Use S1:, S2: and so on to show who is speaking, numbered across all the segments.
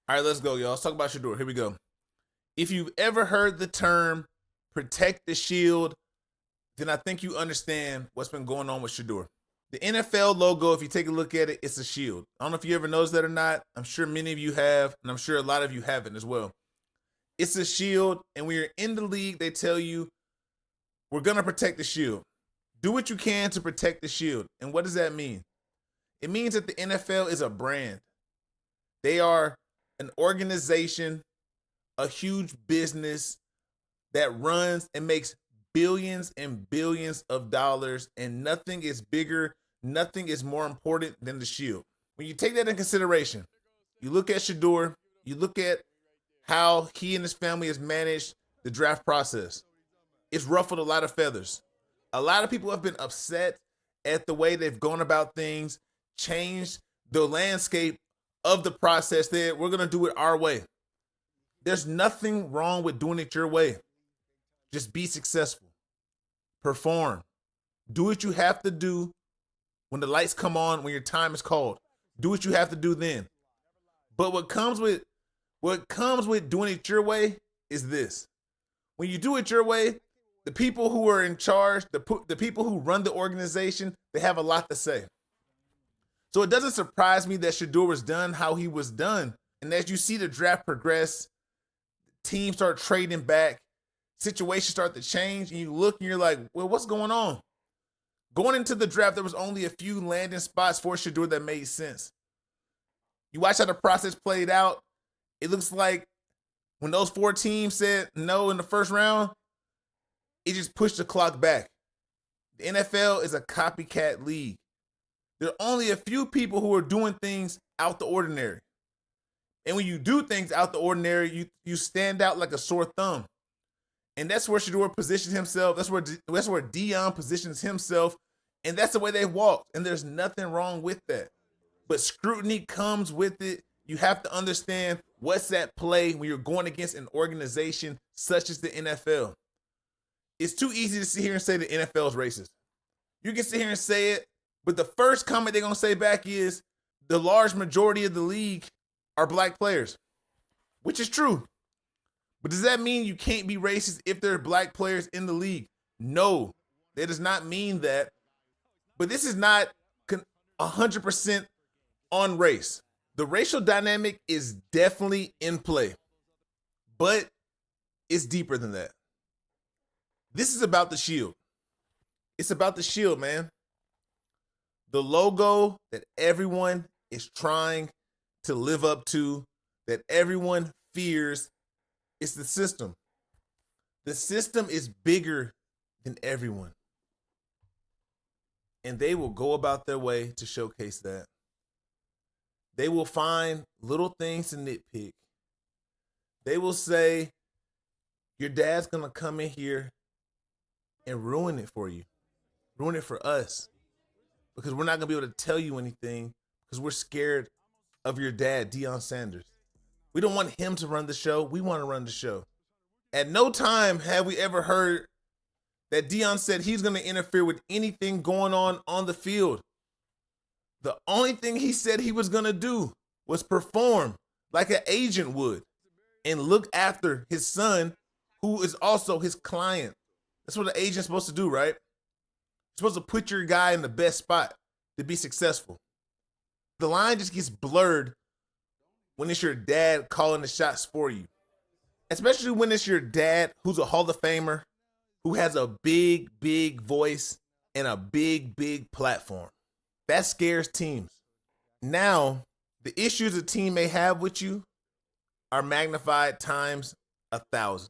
S1: All right, let's go, y'all. Let's talk about Shedeur. Here we go. If you've ever heard the term protect the shield, then I think you understand what's been going on with Shedeur. The NFL logo, if you take a look at it, it's a shield. I don't know if you ever noticed that or not. I'm sure many of you have, and I'm sure a lot of you haven't as well. It's a shield, and when you're in the league, they tell you, we're going to protect the shield. Do what you can to protect the shield. And what does that mean? It means that the NFL is a brand. They are an organization, a huge business that runs and makes billions and billions of dollars, and nothing is bigger, nothing is more important than the shield. When you take that in consideration, you look at Shedeur, you look at how he and his family has managed the draft process. It's ruffled a lot of feathers. A lot of people have been upset at the way they've gone about things, changed the landscape of the process. That we're going to do it our way. There's nothing wrong with doing it your way. Just be successful. Perform. Do what you have to do when the lights come on, when your time is called. Do what you have to do then. But what comes with doing it your way is this. When you do it your way, the people who are in charge, the people who run the organization, they have a lot to say. So it doesn't surprise me that Shedeur was done how he was done. And as you see the draft progress, teams start trading back, situations start to change, and you look and you're like, well, what's going on? Going into the draft, there was only a few landing spots for Shedeur that made sense. You watch how the process played out. It looks like when those 4 teams said no in the first round, it just pushed the clock back. The NFL is a copycat league. There are only a few people who are doing things out the ordinary. And when you do things out the ordinary, you stand out like a sore thumb. And that's where Shedeur positions himself. That's where Deshaun positions himself. And that's the way they walk. And there's nothing wrong with that. But scrutiny comes with it. You have to understand what's at play when you're going against an organization such as the NFL. It's too easy to sit here and say the NFL is racist. You can sit here and say it, but the first comment they're going to say back is the large majority of the league are black players, which is true. But does that mean you can't be racist if there are black players in the league? No, that does not mean that. But this is not 100% on race. The racial dynamic is definitely in play, but it's deeper than that. This is about the shield. It's about the shield, man. The logo that everyone is trying to live up to, that everyone fears, is the system. The system is bigger than everyone. And they will go about their way to showcase that. They will find little things to nitpick. They will say, your dad's going to come in here and ruin it for you. Ruin it for us. Because we're not going to be able to tell you anything because we're scared of your dad, Deion Sanders. We don't want him to run the show. We want to run the show. At no time have we ever heard that Deion said he's going to interfere with anything going on the field. The only thing he said he was going to do was perform like an agent would and look after his son, who is also his client. That's what an agent's supposed to do, right? You're supposed to put your guy in the best spot to be successful. The line just gets blurred when it's your dad calling the shots for you. Especially when it's your dad who's a Hall of Famer, who has a big, big voice and a big, big platform. That scares teams. Now, the issues a team may have with you are magnified times 1,000.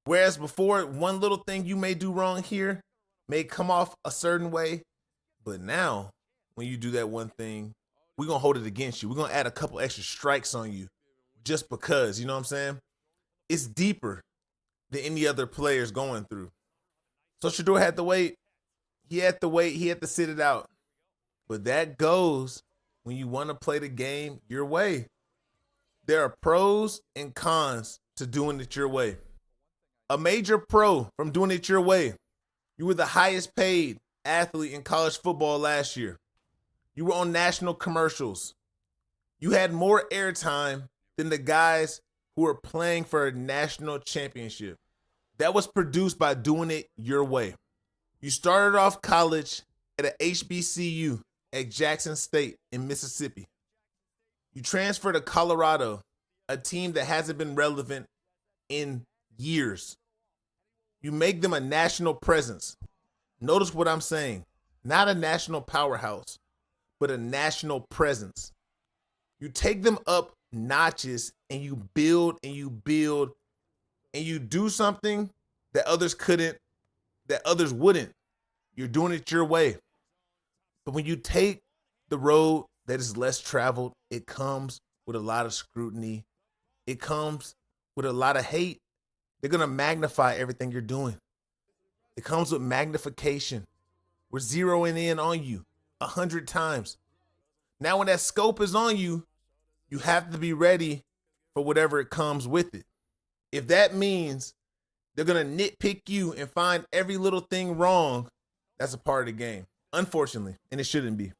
S1: Whereas before, one little thing you may do wrong here may come off a certain way. But now, when you do that one thing, we're going to hold it against you. We're going to add a couple extra strikes on you just because, you know what I'm saying? It's deeper than any other players going through. So Shedeur had to wait. He had to wait. He had to sit it out. But that goes when you want to play the game your way. There are pros and cons to doing it your way. A major pro from doing it your way. You were the highest paid athlete in college football last year. You were on national commercials. You had more airtime than the guys who are playing for a national championship. That was produced by doing it your way. You started off college at a HBCU at Jackson State in Mississippi. You transfer to Colorado, a team that hasn't been relevant in years. You make them a national presence. Notice what I'm saying. Not a national powerhouse, but a national presence. You take them up notches and you build and you build and you do something that others couldn't, that others wouldn't. You're doing it your way. But when you take the road that is less traveled, it comes with a lot of scrutiny. It comes with a lot of hate. They're going to magnify everything you're doing. It comes with magnification. We're zeroing in on you 100 times. Now, when that scope is on you, you have to be ready for whatever it comes with it. If that means they're going to nitpick you and find every little thing wrong, that's a part of the game, unfortunately, and it shouldn't be.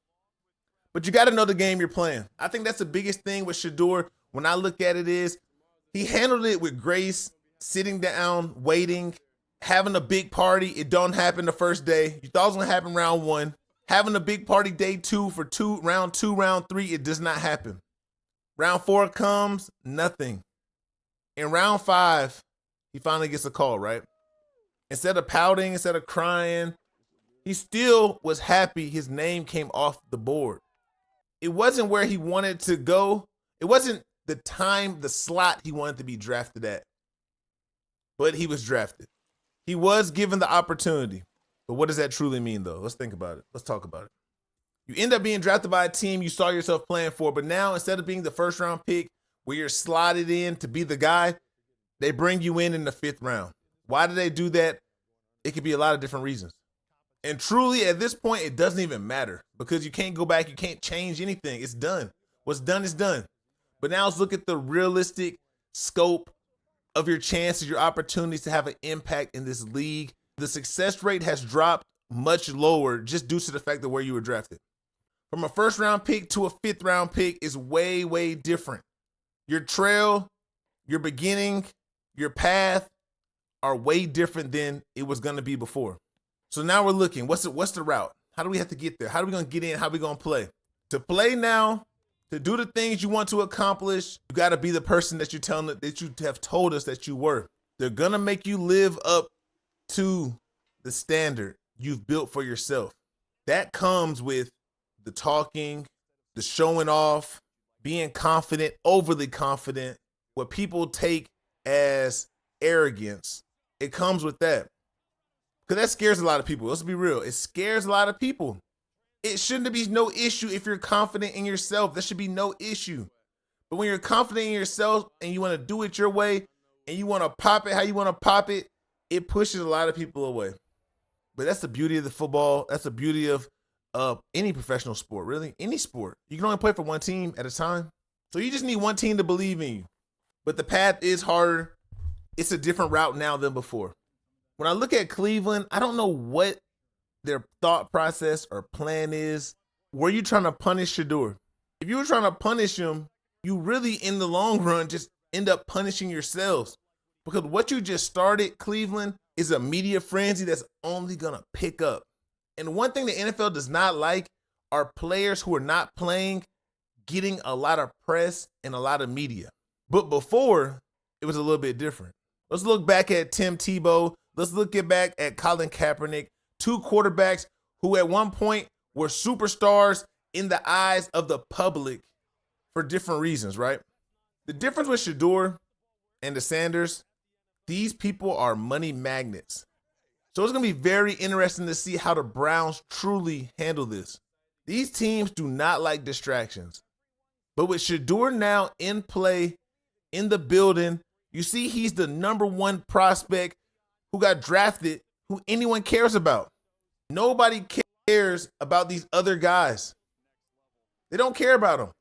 S1: But you got to know the game you're playing. I think that's the biggest thing with Shedeur when I look at it is he handled it with grace, sitting down, waiting, having a big party. It don't happen the first day. You thought it was going to happen round 1. Having a big party day 2 for round 2, round 3, it does not happen. Round 4 comes, nothing. In round 5, he finally gets a call, right? Instead of pouting, instead of crying, he still was happy his name came off the board. It wasn't where he wanted to go. It wasn't the time, the slot he wanted to be drafted at. But he was drafted. He was given the opportunity. But what does that truly mean, though? Let's think about it. Let's talk about it. You end up being drafted by a team you saw yourself playing for, but now instead of being the first round pick where you're slotted in to be the guy, they bring you in the 5th round. Why do they do that? It could be a lot of different reasons. And truly, at this point, it doesn't even matter because you can't go back. You can't change anything. It's done. What's done is done. But now let's look at the realistic scope of your chances, your opportunities to have an impact in this league. The success rate has dropped much lower just due to the fact of where you were drafted. From a 1st round pick to a 5th round pick is way, way different. Your trail, your beginning, your path are way different than it was going to be before. So now we're looking, what's the route? How do we have to get there? How are we going to get in? How are we going to play? To play now, to do the things you want to accomplish, you got to be the person that that you have told us that you were. They're going to make you live up to the standard you've built for yourself. That comes with the talking, the showing off, being confident, overly confident, what people take as arrogance. It comes with that. Because that scares a lot of people. Let's be real. It scares a lot of people. It shouldn't be no issue if you're confident in yourself. There should be no issue. But when you're confident in yourself and you want to do it your way and you want to pop it how you want to pop it, it pushes a lot of people away. But that's the beauty of the football. That's the beauty of any professional sport, really. Any sport. You can only play for one team at a time. So you just need one team to believe in you. But the path is harder. It's a different route now than before. When I look at Cleveland, I don't know what their thought process or plan is. Were you trying to punish Shedeur? If you were trying to punish him, you really, in the long run, just end up punishing yourselves. Because what you just started, Cleveland, is a media frenzy that's only going to pick up. And one thing the NFL does not like are players who are not playing getting a lot of press and a lot of media. But before, it was a little bit different. Let's look back at Tim Tebow. Let's look back at Colin Kaepernick, 2 quarterbacks who at one point were superstars in the eyes of the public for different reasons, right? The difference with Shedeur and the Sanders, these people are money magnets. So it's going to be very interesting to see how the Browns truly handle this. These teams do not like distractions. But with Shedeur now in play, in the building, you see he's the #1 prospect who got drafted, who anyone cares about. Nobody cares about these other guys. They don't care about them.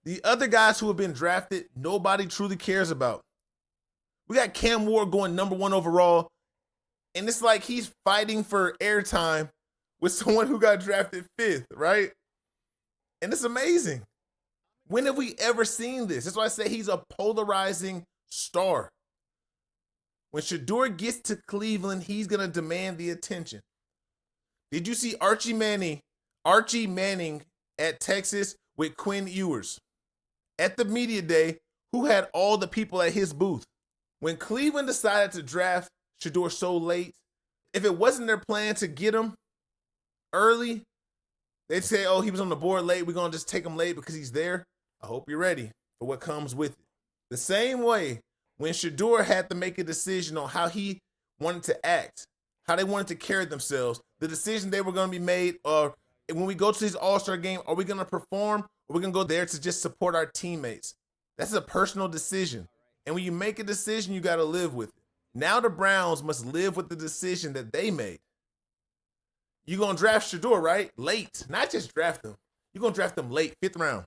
S1: The other guys who have been drafted, nobody truly cares about. We got Cam Ward going #1 overall, and it's like he's fighting for airtime with someone who got drafted 5th, right? And it's amazing. When have we ever seen this? That's why I say he's a polarizing star. When Shedeur gets to Cleveland, he's going to demand the attention. Did you see Archie Manning at Texas with Quinn Ewers? At the media day, who had all the people at his booth? When Cleveland decided to draft Shedeur so late, if it wasn't their plan to get him early, they'd say, oh, he was on the board late. We're going to just take him late because he's there. I hope you're ready for what comes with it. The same way when Shedeur had to make a decision on how he wanted to act, how they wanted to carry themselves, the decision they were going to be made, or when we go to this All-Star game, are we going to perform or are we going to go there to just support our teammates? That's a personal decision. And when you make a decision, you got to live with it. Now the Browns must live with the decision that they made. You're going to draft Shedeur, right? Late. Not just draft him. You're going to draft him late, 5th round.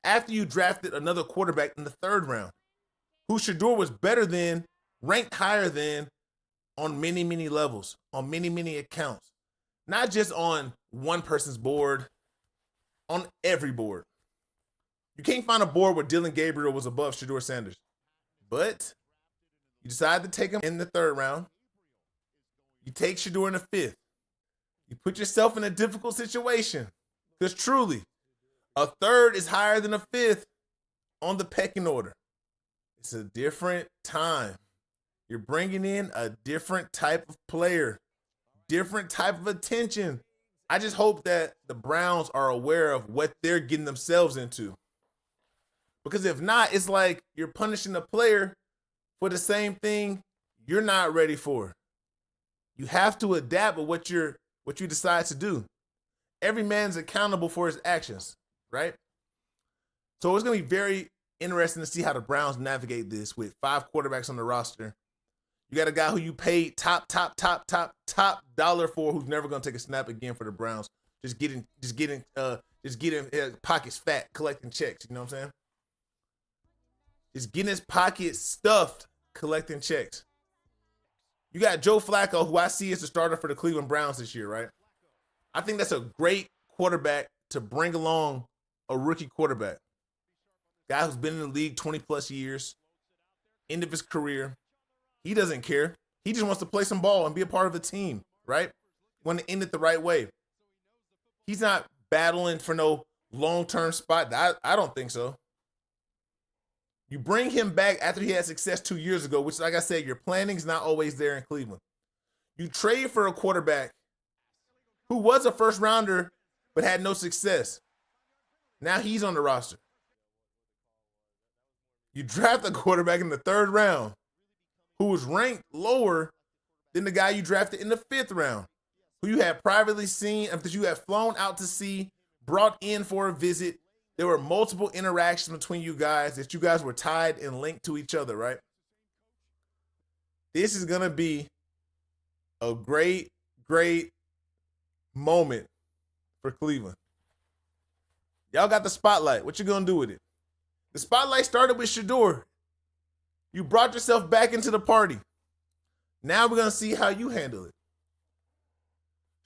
S1: After you drafted another quarterback in the 3rd round, who Shedeur was better than, ranked higher than, on many, many levels, on many, many accounts. Not just on one person's board, on every board. You can't find a board where Dylan Gabriel was above Shedeur Sanders. But you decide to take him in the 3rd round. You take Shedeur in the 5th. You put yourself in a difficult situation. Because truly, a 3rd is higher than a 5th on the pecking order. It's a different time. You're bringing in a different type of player, different type of attention. I just hope that the Browns are aware of what they're getting themselves into. Because if not, it's like you're punishing a player for the same thing you're not ready for. You have to adapt with what you decide to do. Every man's accountable for his actions, right? So it's going to be very interesting to see how the Browns navigate this with 5 quarterbacks on the roster. You got a guy who you paid top dollar for, who's never going to take a snap again for the Browns. Just getting pockets fat, collecting checks. You know what I'm saying? Just getting his pockets stuffed, collecting checks. You got Joe Flacco, who I see as the starter for the Cleveland Browns this year, right? I think that's a great quarterback to bring along a rookie quarterback. Guy who's been in the league 20 plus years, end of his career. He doesn't care. He just wants to play some ball and be a part of a team, right? Want to end it the right way. He's not battling for no long-term spot. I don't think so. You bring him back after he had success 2 years ago, which, like I said, your planning's not always there in Cleveland. You trade for a quarterback who was a first rounder but had no success. Now he's on the roster. You draft a quarterback in the 3rd round who was ranked lower than the guy you drafted in the 5th round, who you had privately seen, that you had flown out to see, brought in for a visit. There were multiple interactions between you guys that you guys were tied and linked to each other, right? This is going to be a great, great moment for Cleveland. Y'all got the spotlight. What you going to do with it? The spotlight started with Shedeur. You brought yourself back into the party. Now we're going to see how you handle it.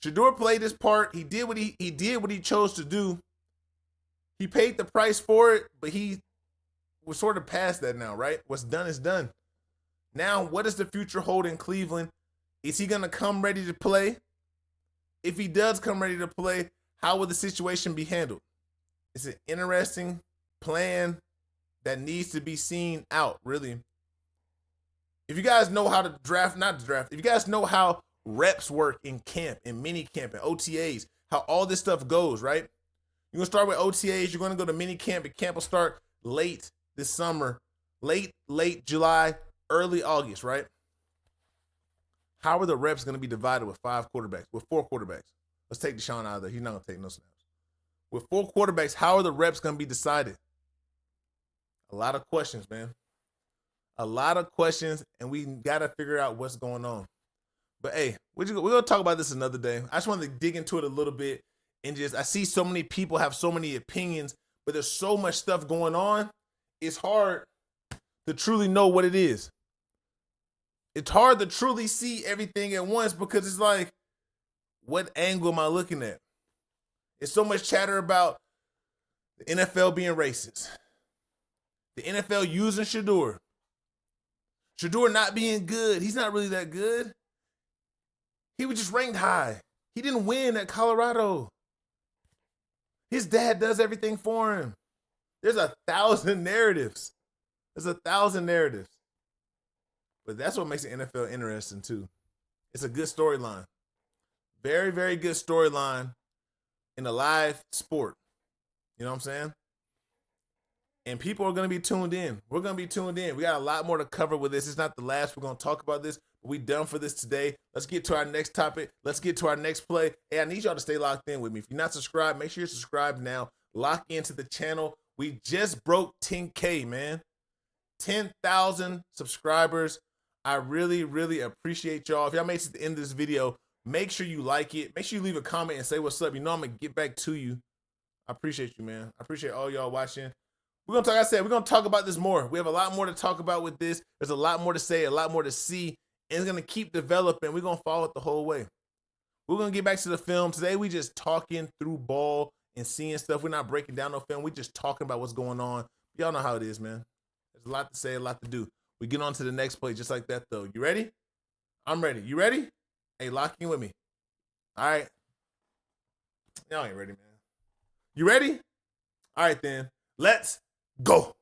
S1: Shedeur played his part. He did what he chose to do. He paid the price for it, but he was sort of past that now, right? What's done is done. Now, what does the future hold in Cleveland? Is he going to come ready to play? If he does come ready to play, how will the situation be handled? It's an interesting plan that needs to be seen out, really. If you guys know how to if you guys know how reps work in camp, in mini camp, and OTAs, how all this stuff goes, right? You're going to start with OTAs. You're going to go to mini camp, and camp will start late this summer, late July, early August, right? How are the reps going to be divided with 4 quarterbacks? Let's take Deshaun out of there. He's not going to take no snaps. With 4 quarterbacks, how are the reps going to be decided? A lot of questions, man. A lot of questions, and we got to figure out what's going on. But, hey, we're going to talk about this another day. I just wanted to dig into it a little bit. And I see so many people have so many opinions, but there's so much stuff going on. It's hard to truly know what it is. It's hard to truly see everything at once because it's like, what angle am I looking at? There's so much chatter about The NFL being racist. The NFL using Shedeur. Shedeur not being good. He's not really that good. He was just ranked high. He didn't win at Colorado. His dad does everything for him. There's 1,000 narratives. There's 1,000 narratives. But that's what makes the NFL interesting too. It's a good storyline. Very, very good storyline in a live sport. You know what I'm saying? And people are going to be tuned in. We're going to be tuned in. We got a lot more to cover with this. It's not the last we're going to talk about this. But we done for this today. Let's get to our next topic. Let's get to our next play. Hey, I need y'all to stay locked in with me. If you're not subscribed, make sure you're subscribed now. Lock into the channel. We just broke 10K, man. 10,000 subscribers. I really, really appreciate y'all. If y'all made it to the end of this video, make sure you like it. Make sure you leave a comment and say what's up. You know I'm going to get back to you. I appreciate you, man. I appreciate all y'all watching. We're going to talk, like I said, we're going to talk about this more. We have a lot more to talk about with this. There's a lot more to say, a lot more to see, and it's going to keep developing. We're going to follow it the whole way. We're going to get back to the film. Today, we just talking through ball and seeing stuff. We're not breaking down no film. We're just talking about what's going on. Y'all know how it is, man. There's a lot to say, a lot to do. We get on to the next play just like that, though. You ready? I'm ready. You ready? Hey, lock in with me. All right. Y'all ain't ready, man. You ready? All right, then. Let's go.